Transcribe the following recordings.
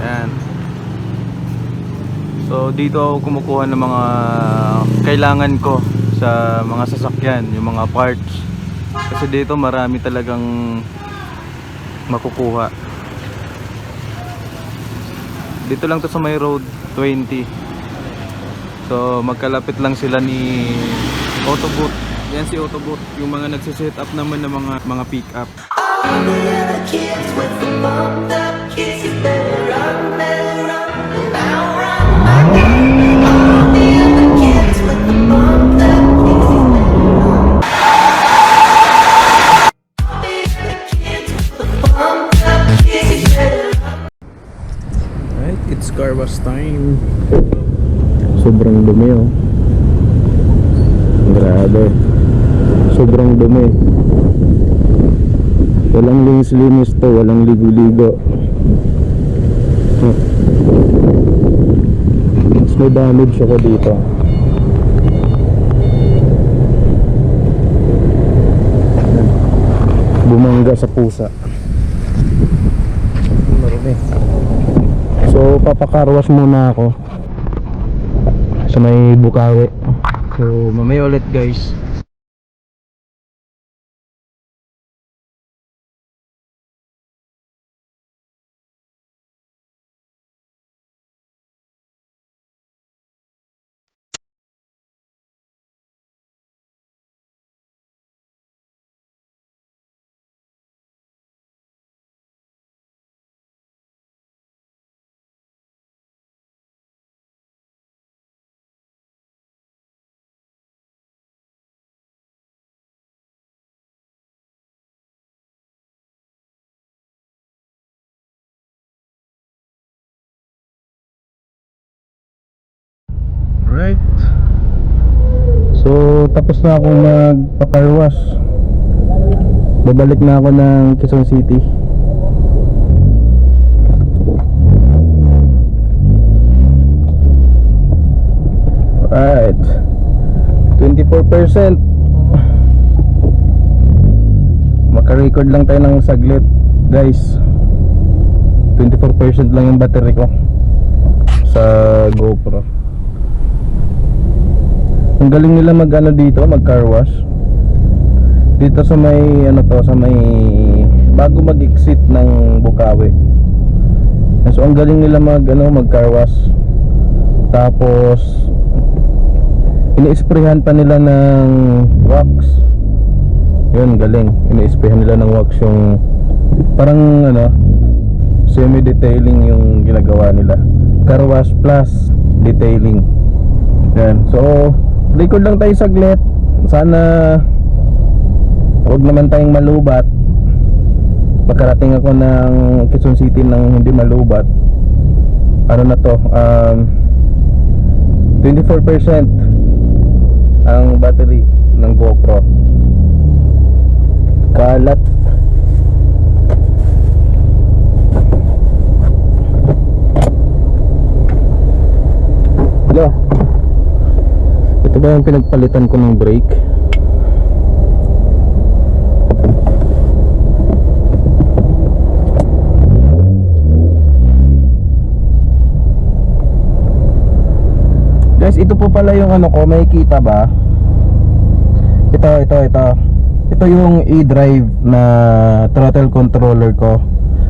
Ayan. So dito ako kumukuha ng mga kailangan ko sa mga sasakyan, yung mga parts. Kasi dito marami talagang makukuha. Dito lang to sa may road 20. So magkalapit lang sila ni Autoboot. Yan si Autoboot, yung mga nagsiset up naman ng mga pick up. All the other kids with the bumped up kids, you better run, now run back. All the other kids with the bumped up kids, you better run. All the other kids with the bumped up kids, you better run. Right, it's car wash time. Sobrang dumi oh. Grabe. Sobrang dumi. Walang linis-linis to, walang ligo-ligo. Mas may damage ako dito. Bumangga sa pusa. Marumi. So papakarwas muna ako sa may Bukawi. So mamaya ulit guys. Right. So tapos na akong magpakarwas. Babalik na ako ng Quezon City. Right. 24%. Maka-record lang tayo ng saglit, guys. 24% lang yung battery ko sa GoPro. Ang galing nila mag-ano dito, mag-car wash. Dito sa may ano to, sa may bago mag-exit ng Bukawi. So ang galing nila mag-car wash. Tapos ini-sprayhan pa nila ng wax. Yun, galing. Ini-sprayhan nila ng wax yung parang semi-detailing yung ginagawa nila. Car wash plus detailing. Yan. So likod lang tayo saglit. Sana huwag naman tayong malubat. Pagkarating ako ng Quezon City nang hindi malubat. Ano na to, 24% ang battery ng GoPro. Kalat. Hello. Ito ba yung pinagpalitan ko ng brake? Guys, ito po pala yung ko, may kita ba? Ito yung e-drive na throttle controller ko.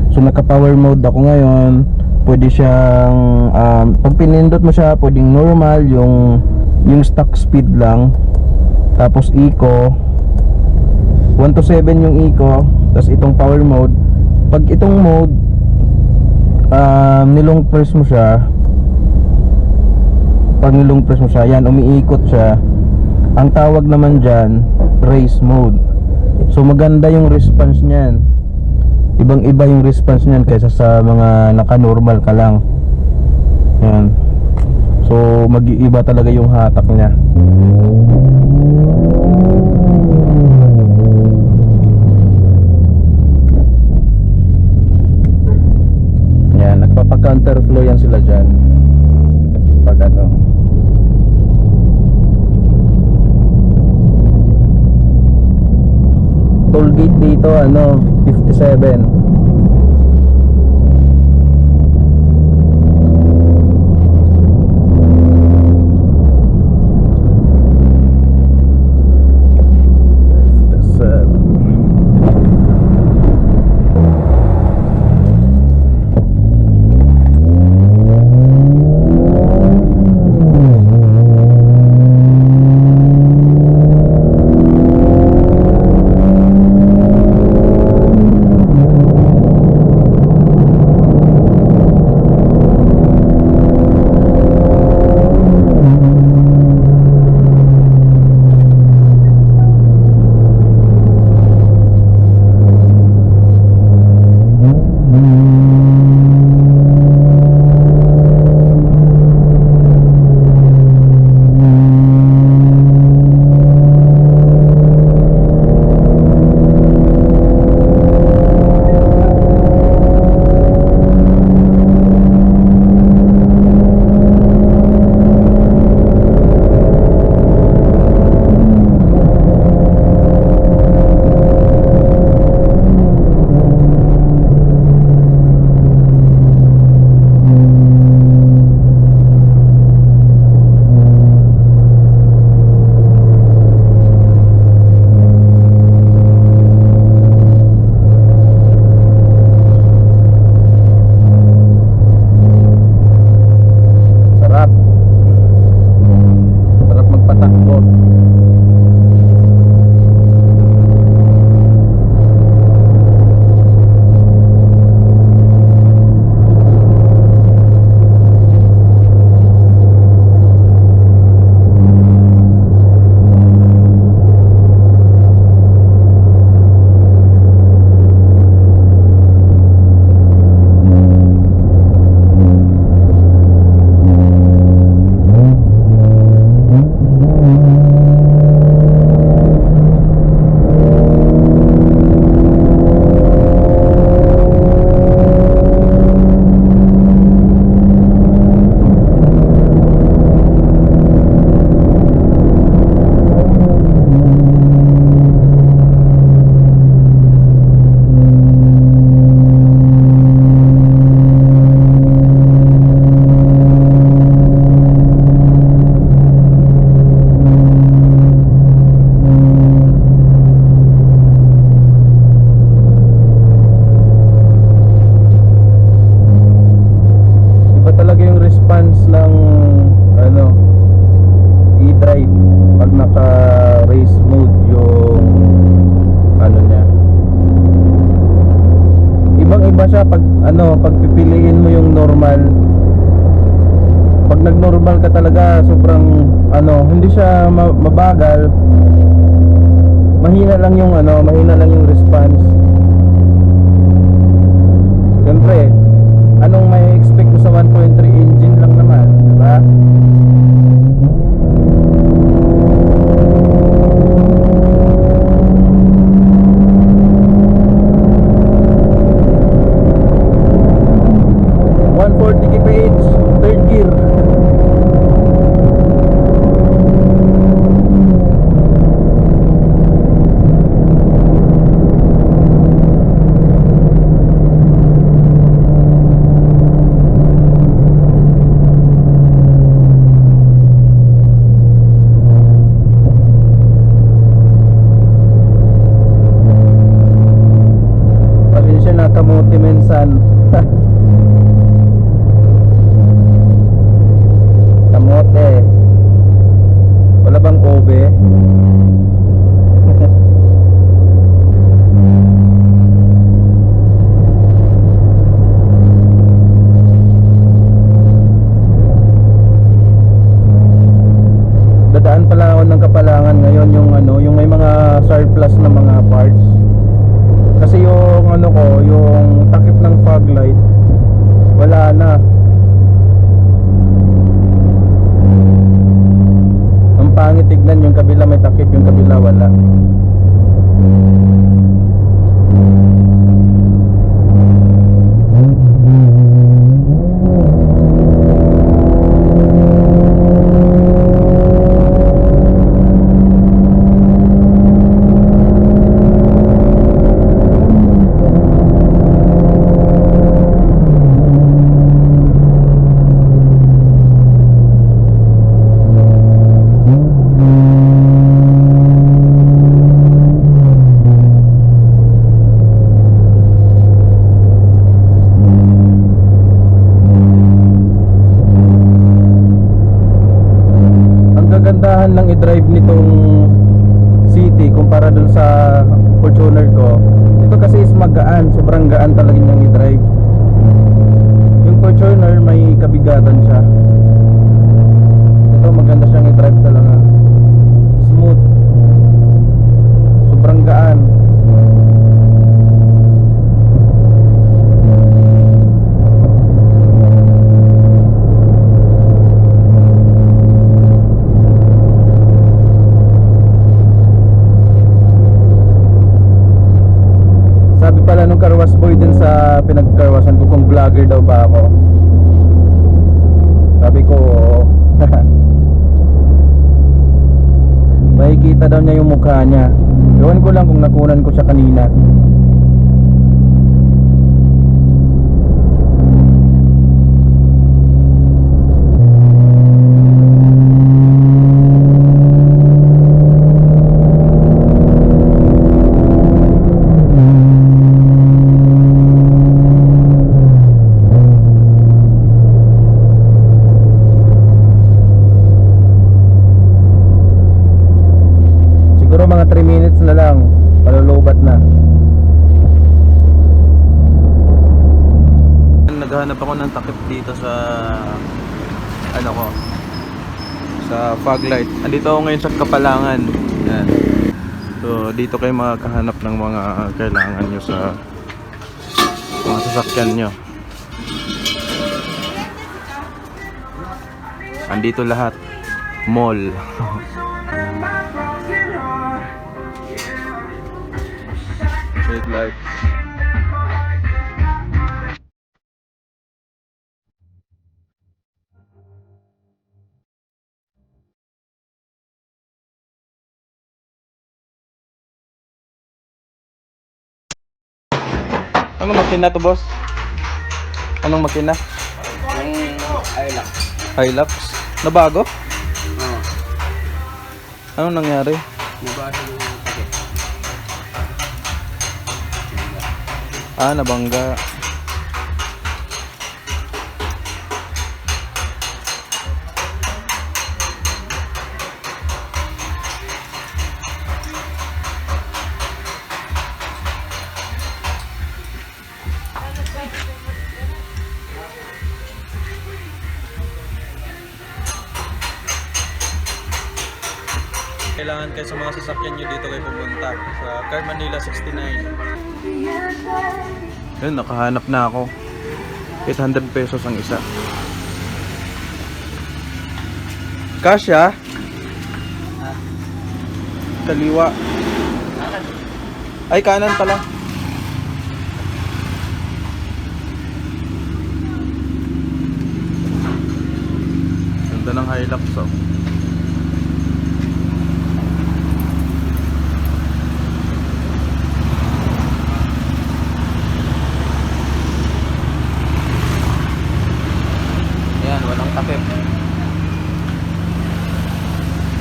So naka power mode ako ngayon. Pwede siyang pag pinindot mo siya, pwedeng normal, yung stock speed lang. Tapos eco 1 to 7 yung eco. Tapos itong power mode. Pag itong mode nilong press mo siya. Pag nilong press mo siya, yan, umiikot siya. Ang tawag naman dyan, race mode. So maganda yung response niyan. Ibang iba yung response niyan kaysa sa mga naka-normal ka lang. Yan. So mag-iiba talaga yung hatak niya. Yan, nagpapa-counterflow yan sila dyan. Pag toll gate dito 57. normal, pag nag-normal ka talaga, sobrang hindi siya mabagal. Mahina lang yung response. Siyempre, anong may expect mo sa 1.3 engine lang naman, di ba? Third gear. Pasensya na, kamote minsan. Kamote. Wala bang obe? Dadaan pala ako ng Kapalangan ngayon, yung may mga surplus na mga parts. Kasi yung yung takip ng fog light wala na. Ang pangit tignan, yung kabila may takip, yung kabila wala. Kagandahan lang i-drive nitong City kumpara dun sa Fortuner ko, ito kasi is magaan, sobrang gaan talaga niyang i-drive. Yung Fortuner may kabigatan siya, ito maganda siyang i-drive talaga, smooth, sobrang gaan. Sabi pala nung carwash boy din sa pinagkarwasan ko kung vlogger daw ba ako. Sabi ko oo. Makikita daw niya yung mukha niya. Ewan ko lang kung nakunan ko siya kanina. Mga 3 minutes na lang, malulubat na. Naghahanap ako ng takip dito sa sa fog light. Andito ako ngayon sa Kapalangan. Yan. So dito kayo makakahanap ng mga kailangan nyo sa mga sasakyan nyo. Andito lahat. Mall. Red lights. Anong makina to, boss? Anong makina? Hilux. Hilux? Nabago? Oo. Anong nangyari? Nabasa mo yung takip. Nabangga. Kailangan kayo sa mga sasakyan nyo dito kayo pumunta sa Car Manila 69. Yun, nakahanap na ako. 800 pesos ang isa. Kasya? Kaliwa. Ay, kanan pala. Ganda ng Hilux, oh. Ayan, walang takip.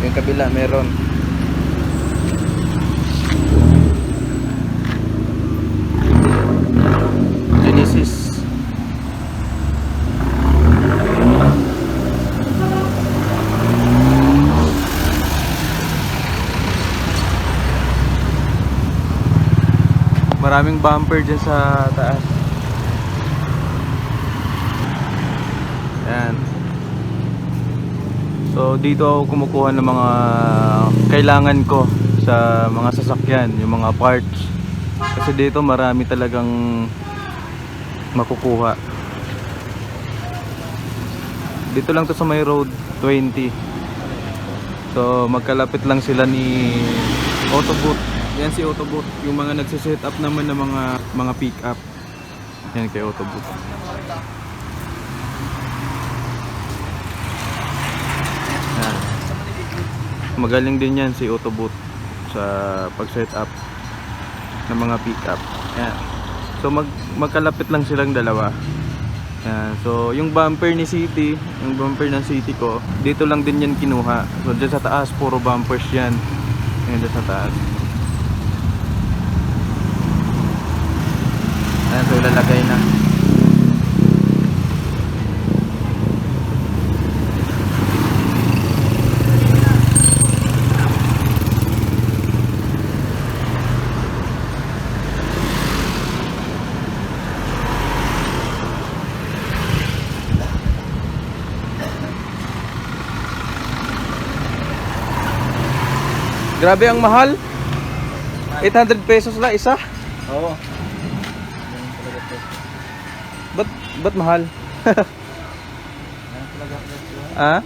Yung kabila meron. Genesis. Maraming bumper dyan sa taas. Ayan. So dito ako kumukuha ng mga kailangan ko sa mga sasakyan, yung mga parts. Kasi dito marami talagang makukuha. Dito lang to sa may road 20. So magkalapit lang sila ni Autoboot. Yan si Autoboot, yung mga nagse-set up naman ng mga pick up. Yan kay Autoboot. Yan. Magaling din yan si Autoboot sa pag-set up ng mga pick up. Yan. So magkalapit lang silang dalawa. Yan. So yung bumper ni City, yung bumper ng City ko, dito lang din yan kinuha. So dyan sa taas puro bumpers yan. Yan dyan sa taas. Ayan, so ilalagay na. Grabe ang mahal. 800 pesos lang isa. Oo. Ba't mahal? Ah?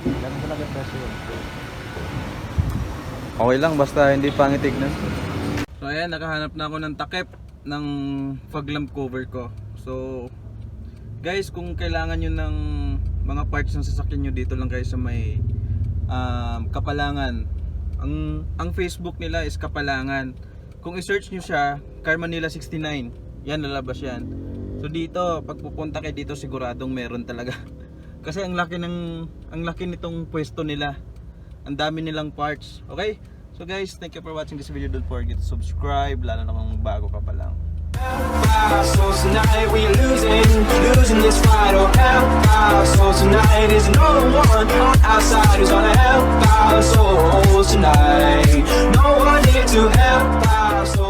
Okay lang basta hindi pangit tignan. So ayan, nakahanap na ako ng takip ng fog lamp cover ko. So guys, kung kailangan nyo ng mga parts ng sasakyan nyo, dito lang kayo sa may Kapalangan. Ang Facebook nila is Kapalangan. Kung i-search nyo siya, Car Manila 69, yan, lalabas yan. So dito, pag pupunta kayo dito, siguradong meron talaga. Kasi ang laki nitong pwesto nila. Ang dami nilang parts. Okay? So guys, thank you for watching this video. Don't forget to subscribe, lalo na kung bago ka pa lang. So tonight we losing this fight. Oh hell, so tonight is no one on our side who's gonna help our souls tonight. No one here to help our souls.